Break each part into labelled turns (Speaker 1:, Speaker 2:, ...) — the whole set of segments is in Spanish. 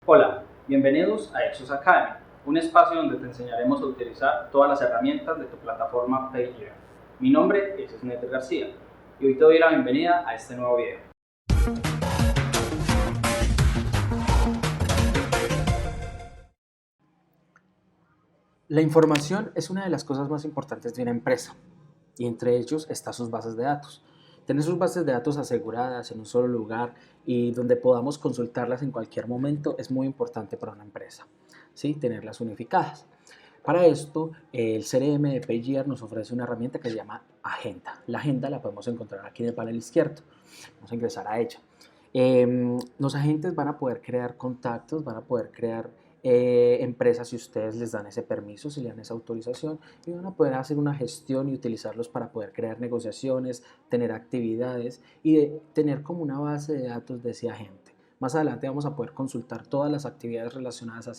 Speaker 1: Hola, bienvenidos a Exos Academy, un espacio donde te enseñaremos a utilizar todas las herramientas de tu plataforma Payeer. Mi nombre es Sneter García y hoy te doy la bienvenida a este nuevo video.
Speaker 2: La información es una de las cosas más importantes de una empresa y entre ellos está sus bases de datos. Tener sus bases de datos aseguradas en un solo lugar y donde podamos consultarlas en cualquier momento es muy importante para una empresa, ¿sí? Tenerlas unificadas. Para esto, el CRM de Payeer nos ofrece una herramienta que se llama Agenda. La agenda la podemos encontrar aquí en el panel izquierdo. Vamos a ingresar a ella. Los agentes van a poder crear contactos, van a poder crear empresas si ustedes les dan ese permiso, si le dan esa autorización, y van a poder hacer una gestión y utilizarlos para poder crear negociaciones, tener actividades y tener como una base de datos de ese agente. Más adelante vamos a poder consultar todas las actividades relacionadas a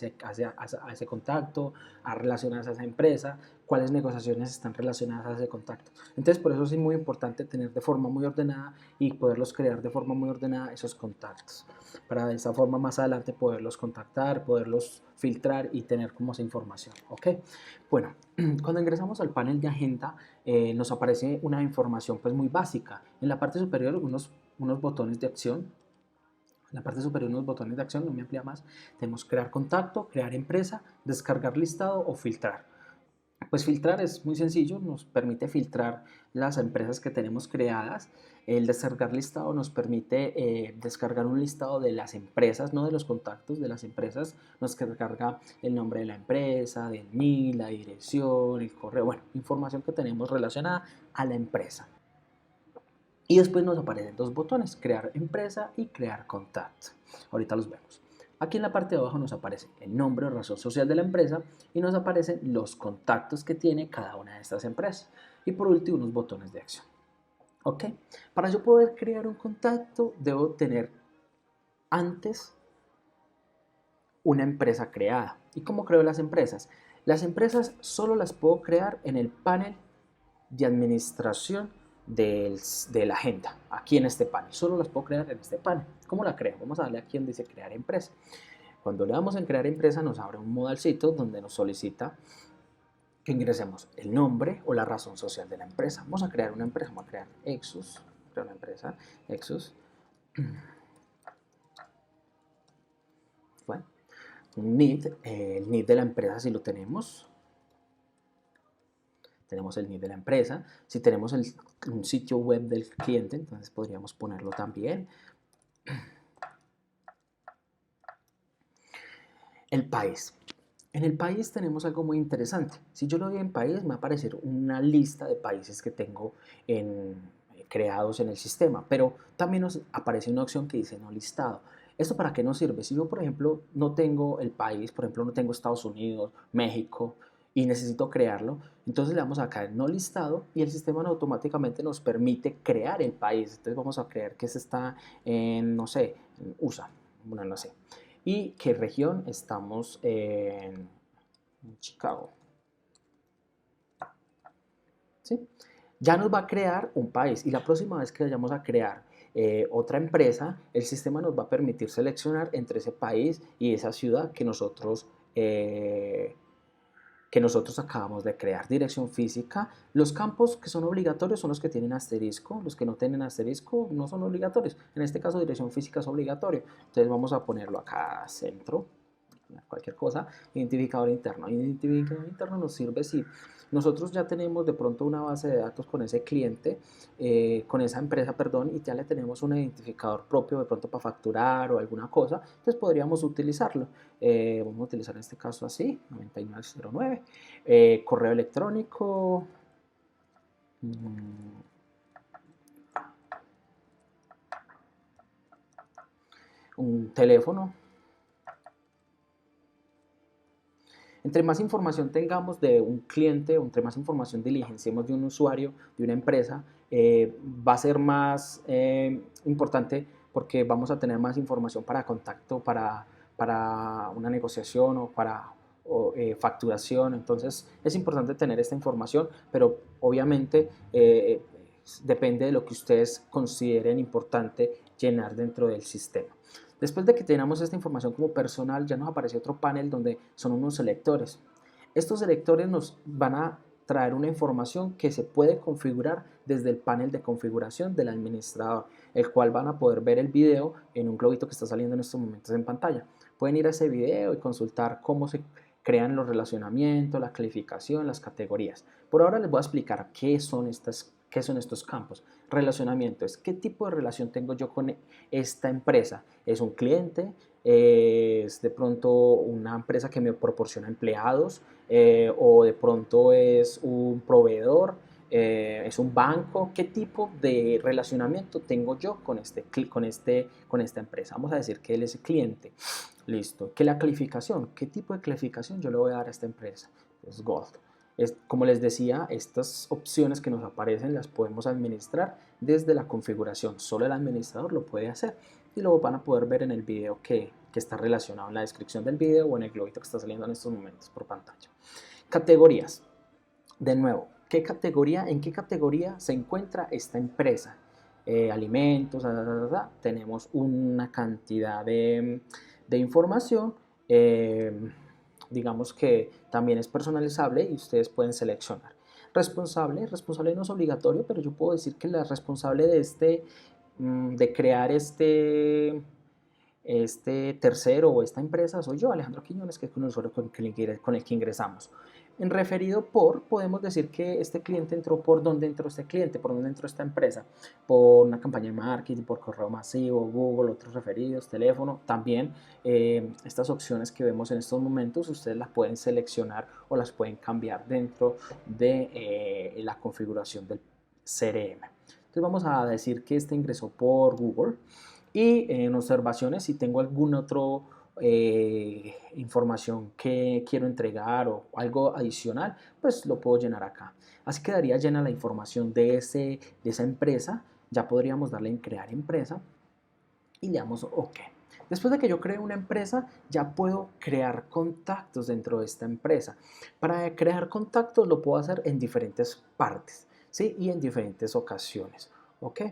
Speaker 2: ese contacto, relacionadas a esa empresa, cuáles negociaciones están relacionadas a ese contacto. Entonces, por eso es muy importante tener de forma muy ordenada y poderlos crear de forma muy ordenada esos contactos. Para de esa forma más adelante poderlos contactar, poderlos filtrar y tener como esa información. ¿Ok? Bueno, cuando ingresamos al panel de agenda, nos aparece una información pues muy básica. En la parte superior unos botones de acción. En la parte superior unos botones de acción, no me amplía más. Tenemos crear contacto, crear empresa, descargar listado o filtrar. Pues filtrar es muy sencillo, nos permite filtrar las empresas que tenemos creadas. El descargar listado nos permite descargar un listado de las empresas, no de los contactos de las empresas. Nos carga el nombre de la empresa, del NIE, la dirección, el correo, bueno, información que tenemos relacionada a la empresa. Y después nos aparecen dos botones, crear empresa y crear contacto. Ahorita los vemos. Aquí en la parte de abajo nos aparece el nombre o razón social de la empresa y nos aparecen los contactos que tiene cada una de estas empresas. Y por último, unos botones de acción. ¿Ok? Para yo poder crear un contacto, debo tener antes una empresa creada. ¿Y cómo creo las empresas? Las empresas solo las puedo crear en el panel de administración de la agenda, aquí en este panel. Solo las puedo crear en este panel. ¿Cómo la creo? Vamos a darle aquí donde dice crear empresa. Cuando le damos en crear empresa nos abre un modalcito donde nos solicita que ingresemos el nombre o la razón social de la empresa. Vamos a crear una empresa, vamos a crear Exus, crear una empresa, Exus. Bueno, un NID, el NID de la empresa si lo tenemos, tenemos el NID de la empresa. Si tenemos un sitio web del cliente, entonces podríamos ponerlo también. El país. En el país tenemos algo muy interesante. Si yo lo doy en país, me va a aparecer una lista de países que tengo creados en el sistema, pero también nos aparece una opción que dice no listado. ¿Esto para qué nos sirve? Si yo, por ejemplo, no tengo el país, por ejemplo, no tengo Estados Unidos, México, y necesito crearlo, entonces le damos acá en no listado y el sistema automáticamente nos permite crear el país. Entonces vamos a creer que se está en, no sé, en USA, bueno, no sé. ¿Y qué región? Estamos en Chicago. ¿Sí? Ya nos va a crear un país y la próxima vez que vayamos a crear otra empresa, el sistema nos va a permitir seleccionar entre ese país y esa ciudad que nosotros acabamos de crear. Dirección física. Los campos que son obligatorios son los que tienen asterisco. Los que no tienen asterisco no son obligatorios. En este caso, dirección física es obligatorio. Entonces vamos a ponerlo acá centro, cualquier cosa. Identificador interno. Identificador interno nos sirve si nosotros ya tenemos de pronto una base de datos con ese cliente, con esa empresa, perdón, y ya le tenemos un identificador propio de pronto para facturar o alguna cosa, entonces podríamos utilizarlo. Vamos a utilizar en este caso así, 9909. Correo electrónico. Un teléfono. Entre más información tengamos de un cliente, o entre más información diligenciemos de un usuario, de una empresa, va a ser más importante porque vamos a tener más información para contacto, para una negociación o para facturación. Entonces es importante tener esta información, pero obviamente depende de lo que ustedes consideren importante llenar dentro del sistema. Después de que tenemos esta información como personal, ya nos aparece otro panel donde son unos selectores. Estos selectores nos van a traer una información que se puede configurar desde el panel de configuración del administrador, el cual van a poder ver el video en un globito que está saliendo en estos momentos en pantalla. Pueden ir a ese video y consultar cómo se crean los relacionamientos, la calificación, las categorías. Por ahora les voy a explicar qué son estos campos. Relacionamiento es qué tipo de relación tengo yo con esta empresa. ¿Es un cliente? ¿Es de pronto una empresa que me proporciona empleados? ¿O de pronto es un proveedor? ¿Es un banco? ¿Qué tipo de relacionamiento tengo yo con esta empresa? Vamos a decir que él es el cliente. Listo. ¿Qué la calificación? ¿Qué tipo de calificación yo le voy a dar a esta empresa? Es Gold. Como les decía, estas opciones que nos aparecen las podemos administrar desde la configuración. Solo el administrador lo puede hacer y lo van a poder ver en el video que está relacionado en la descripción del video o en el globito que está saliendo en estos momentos por pantalla. Categorías. De nuevo, ¿en qué categoría se encuentra esta empresa? Alimentos, tenemos una cantidad de información. Digamos que también es personalizable y ustedes pueden seleccionar. Responsable no es obligatorio, pero yo puedo decir que la responsable de crear este tercero o esta empresa soy yo, Alejandro Quiñones, que es con el usuario con el que ingresamos. En referido por, podemos decir que este cliente entró por dónde entró este cliente, por dónde entró esta empresa, por una campaña de marketing, por correo masivo, Google, otros referidos, teléfono. También estas opciones que vemos en estos momentos, ustedes las pueden seleccionar o las pueden cambiar dentro de la configuración del CRM. Entonces vamos a decir que este ingresó por Google y en observaciones si tengo algún otro información que quiero entregar o algo adicional, pues lo puedo llenar acá. Así quedaría llena la información de esa empresa. Ya podríamos darle en crear empresa y le damos OK. Después de que yo cree una empresa, ya puedo crear contactos dentro de esta empresa. Para crear contactos lo puedo hacer en diferentes partes, ¿sí? Y en diferentes ocasiones. ¿Ok?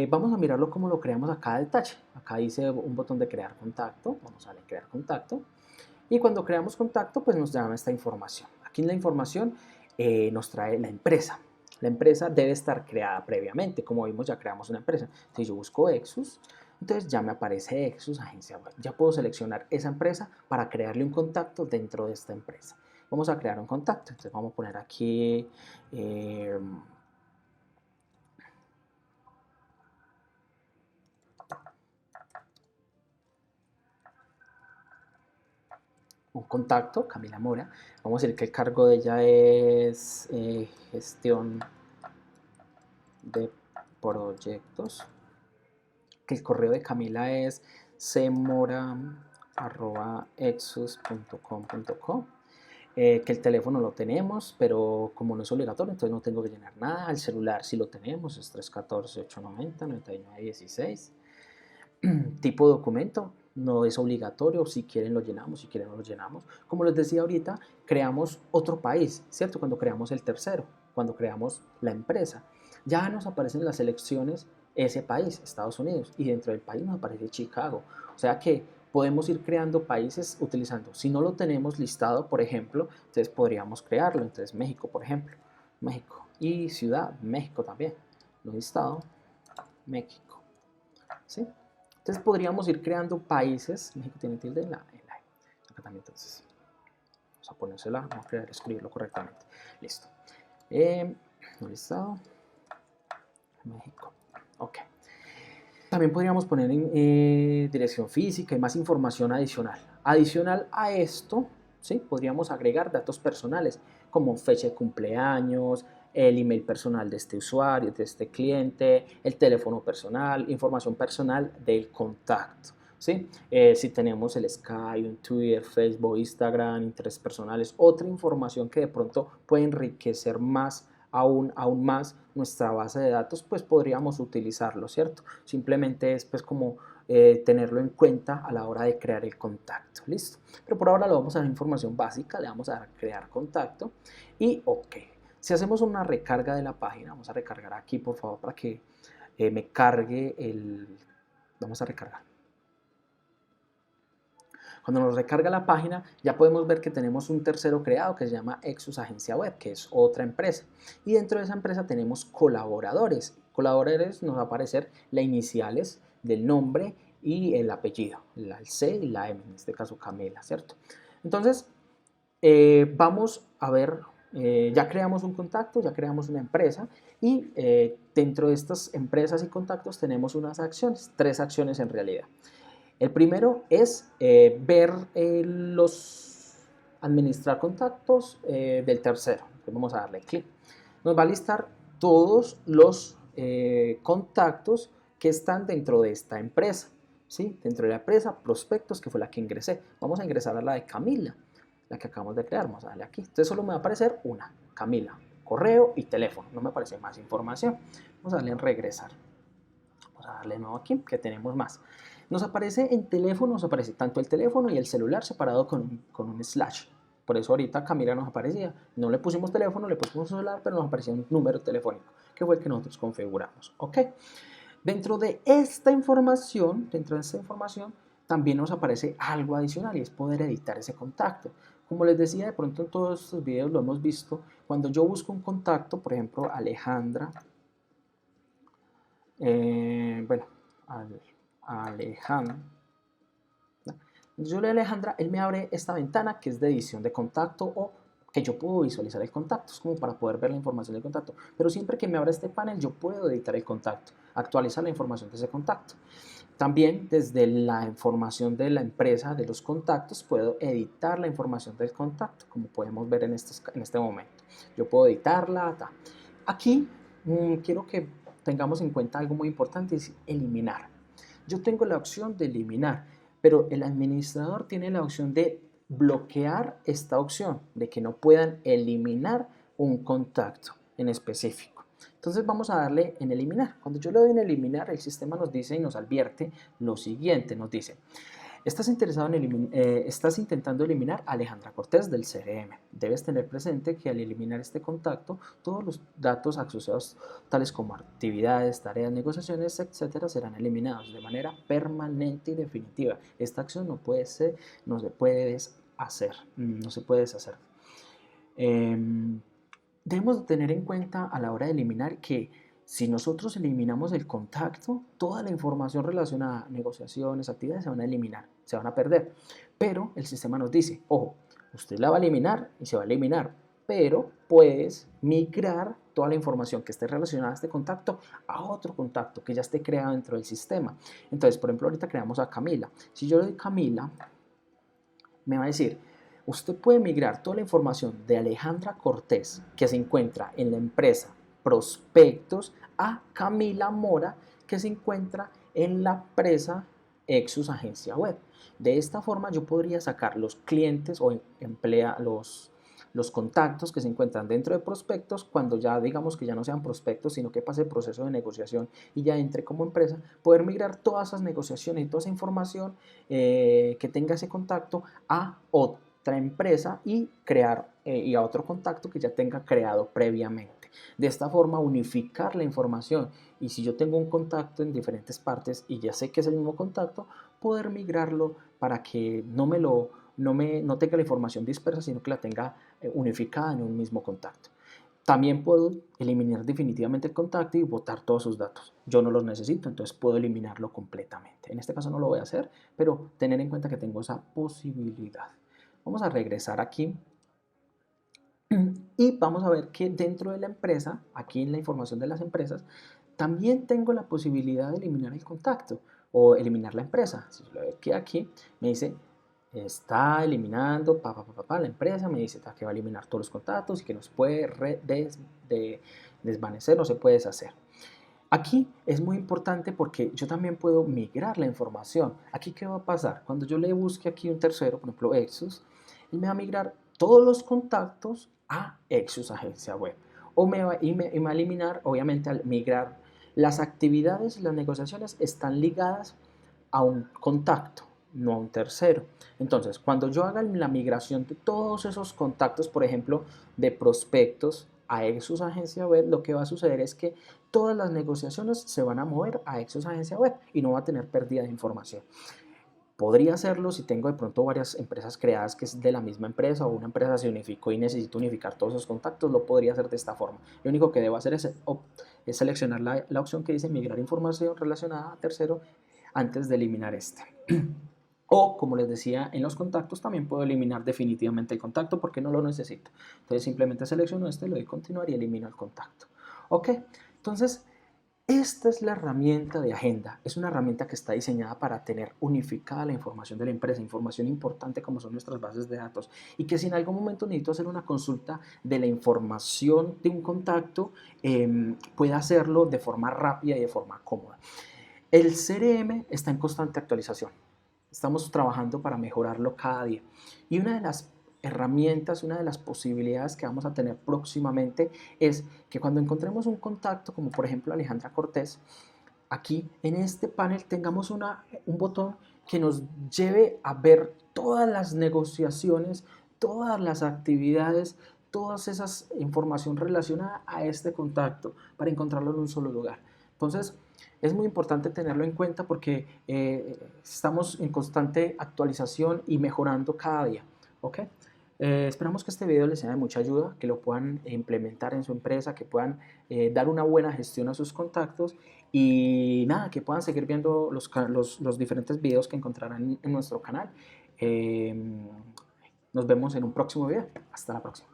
Speaker 2: Vamos a mirarlo como lo creamos acá al detalle. Acá dice un botón de crear contacto. Vamos a darle crear contacto. Y cuando creamos contacto, pues nos da esta información. Aquí en la información nos trae la empresa. La empresa debe estar creada previamente. Como vimos, ya creamos una empresa. Si yo busco Exus, entonces ya me aparece Exus Agencia Web. Ya puedo seleccionar esa empresa para crearle un contacto dentro de esta empresa. Vamos a crear un contacto. Entonces vamos a poner aquí... un contacto, Camila Mora. Vamos a decir que el cargo de ella es gestión de proyectos, que el correo de Camila es cmora@exus.com.co, que el teléfono lo tenemos, pero como no es obligatorio, entonces no tengo que llenar nada. El celular sí lo tenemos, es 314-890-9916. Tipo de documento, no es obligatorio, si quieren lo llenamos, si quieren no lo llenamos. Como les decía ahorita, creamos otro país, ¿cierto? Cuando creamos el tercero, cuando creamos la empresa, ya nos aparecen las selecciones ese país, Estados Unidos, y dentro del país nos aparece Chicago. O sea que podemos ir creando países utilizando, si no lo tenemos listado, por ejemplo, entonces podríamos crearlo. Entonces México, por ejemplo, México, y ciudad, México también, no listado, México, ¿sí? Entonces podríamos ir creando países. México tiene tilde en la acá también, entonces vamos a ponérsela, vamos a escribirlo correctamente. Listo. No listado. México. OK. También podríamos poner en dirección física y más información adicional. Adicional a esto, ¿sí? Podríamos agregar datos personales como fecha de cumpleaños, el email personal de este usuario, de este cliente, el teléfono personal, información personal del contacto, ¿sí? Si tenemos el Skype, un Twitter, Facebook, Instagram, intereses personales, otra información que de pronto puede enriquecer más aún más nuestra base de datos, pues podríamos utilizarlo, ¿cierto? Simplemente es pues como tenerlo en cuenta a la hora de crear el contacto, ¿listo? Pero por ahora le vamos a dar información básica, le vamos a dar crear contacto y OK. Si hacemos una recarga de la página, vamos a recargar aquí por favor para que me cargue vamos a recargar. Cuando nos recarga la página, ya podemos ver que tenemos un tercero creado que se llama Exus Agencia Web, que es otra empresa. Y dentro de esa empresa tenemos colaboradores. Colaboradores nos va a aparecer las iniciales del nombre y el apellido, la C y la M, en este caso Camila, ¿cierto? Entonces, vamos a ver, ya creamos un contacto, ya creamos una empresa y dentro de estas empresas y contactos tenemos unas acciones, 3 acciones en realidad. El primero es ver administrar contactos del tercero. Entonces vamos a darle clic. Nos va a listar todos los contactos que están dentro de esta empresa. ¿Sí? Dentro de la empresa, prospectos, que fue la que ingresé. Vamos a ingresar a la de Camila, la que acabamos de crear. Vamos a darle aquí. Entonces solo me va a aparecer una, Camila, correo y teléfono. No me aparece más información. Vamos a darle en regresar. Vamos a darle de nuevo aquí, que tenemos más. Nos aparece en teléfono, nos aparece tanto el teléfono y el celular separado con un slash. Por eso ahorita Camila nos aparecía. No le pusimos teléfono, le pusimos celular, pero nos aparecía un número telefónico, que fue el que nosotros configuramos. ¿Ok? Dentro de esta información, también nos aparece algo adicional y es poder editar ese contacto. Como les decía, de pronto en todos estos videos lo hemos visto. Cuando yo busco un contacto, por ejemplo, Alejandra, Alejandra. Yo le doy a Alejandra, él me abre esta ventana que es de edición de contacto o que yo puedo visualizar el contacto, es como para poder ver la información del contacto. Pero siempre que me abra este panel, yo puedo editar el contacto, actualizar la información de ese contacto. También desde la información de la empresa, de los contactos, puedo editar la información del contacto, como podemos ver en este momento. Yo puedo editarla. Aquí quiero que tengamos en cuenta algo muy importante, es eliminar. Yo tengo la opción de eliminar, pero el administrador tiene la opción de bloquear esta opción, de que no puedan eliminar un contacto en específico. Entonces vamos a darle en eliminar. Cuando yo le doy en eliminar, el sistema nos dice y nos advierte lo siguiente, nos dice: estás intentando eliminar a Alejandra Cortés del CRM. Debes tener presente que al eliminar este contacto, todos los datos asociados, tales como actividades, tareas, negociaciones, etcétera, serán eliminados de manera permanente y definitiva. Esta acción no se puede deshacer. Debemos tener en cuenta a la hora de eliminar que si nosotros eliminamos el contacto, toda la información relacionada a negociaciones, actividades se van a eliminar, se van a perder. Pero el sistema nos dice: ojo, usted la va a eliminar y se va a eliminar, pero puedes migrar toda la información que esté relacionada a este contacto a otro contacto que ya esté creado dentro del sistema. Entonces, por ejemplo, ahorita creamos a Camila. Si yo le doy Camila, me va a decir: usted puede migrar toda la información de Alejandra Cortés que se encuentra en la empresa Prospectos a Camila Mora, que se encuentra en la empresa Exus Agencia Web. De esta forma yo podría sacar los clientes o los contactos que se encuentran dentro de prospectos, cuando ya digamos que ya no sean prospectos, sino que pase el proceso de negociación y ya entre como empresa, poder migrar todas esas negociaciones y toda esa información que tenga ese contacto a otra empresa y crear y a otro contacto que ya tenga creado previamente. De esta forma unificar la información, y si yo tengo un contacto en diferentes partes y ya sé que es el mismo contacto, poder migrarlo para que no tenga la información dispersa, sino que la tenga unificada en un mismo contacto. También puedo eliminar definitivamente el contacto y botar todos sus datos. Yo no los necesito, entonces puedo eliminarlo completamente. En este caso no lo voy a hacer, pero tener en cuenta que tengo esa posibilidad. Vamos a regresar aquí y vamos a ver que dentro de la empresa, aquí en la información de las empresas, también tengo la posibilidad de eliminar el contacto o eliminar la empresa. Si yo le doy aquí, me dice: está eliminando la empresa, me dice que va a eliminar todos los contactos y que nos puede desvanecer, no se puede deshacer. Aquí es muy importante porque yo también puedo migrar la información. Aquí, ¿qué va a pasar? Cuando yo le busque aquí un tercero, por ejemplo Exus, él me va a migrar todos los contactos a Exus Agencia Web. Y me va a eliminar, obviamente, al migrar las actividades y las negociaciones están ligadas a un contacto, no a un tercero. Entonces, cuando yo haga la migración de todos esos contactos, por ejemplo, de prospectos a Exus Agencia Web, lo que va a suceder es que todas las negociaciones se van a mover a Exus Agencia Web y no va a tener pérdida de información. Podría hacerlo si tengo de pronto varias empresas creadas que es de la misma empresa, o una empresa se unificó y necesito unificar todos esos contactos, lo podría hacer de esta forma. Lo único que debo hacer es seleccionar la opción que dice migrar información relacionada a tercero antes de eliminar esta. O, como les decía, en los contactos también puedo eliminar definitivamente el contacto porque no lo necesito. Entonces simplemente selecciono le doy continuar y elimino el contacto. Ok, entonces esta es la herramienta de agenda. Es una herramienta que está diseñada para tener unificada la información de la empresa, información importante como son nuestras bases de datos, y que si en algún momento necesito hacer una consulta de la información de un contacto, pueda hacerlo de forma rápida y de forma cómoda. El CRM está en constante actualización. Estamos trabajando para mejorarlo cada día. Y una de las herramientas, una de las posibilidades que vamos a tener próximamente es que cuando encontremos un contacto, como por ejemplo Alejandra Cortés, aquí en este panel tengamos un botón que nos lleve a ver todas las negociaciones, todas las actividades, todas esas información relacionada a este contacto para encontrarlo en un solo lugar. Entonces, es muy importante tenerlo en cuenta porque estamos en constante actualización y mejorando cada día. ¿Ok? Esperamos que este video les sea de mucha ayuda, que lo puedan implementar en su empresa, que puedan dar una buena gestión a sus contactos y nada, que puedan seguir viendo los diferentes videos que encontrarán en nuestro canal. Nos vemos en un próximo video. Hasta la próxima.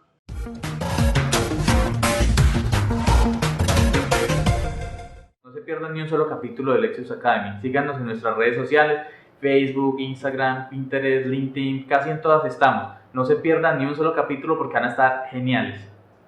Speaker 3: No se pierdan ni un solo capítulo de Lexus Academy. Síganos en nuestras redes sociales, Facebook, Instagram, Pinterest, LinkedIn, casi en todas estamos. No se pierdan ni un solo capítulo porque van a estar geniales.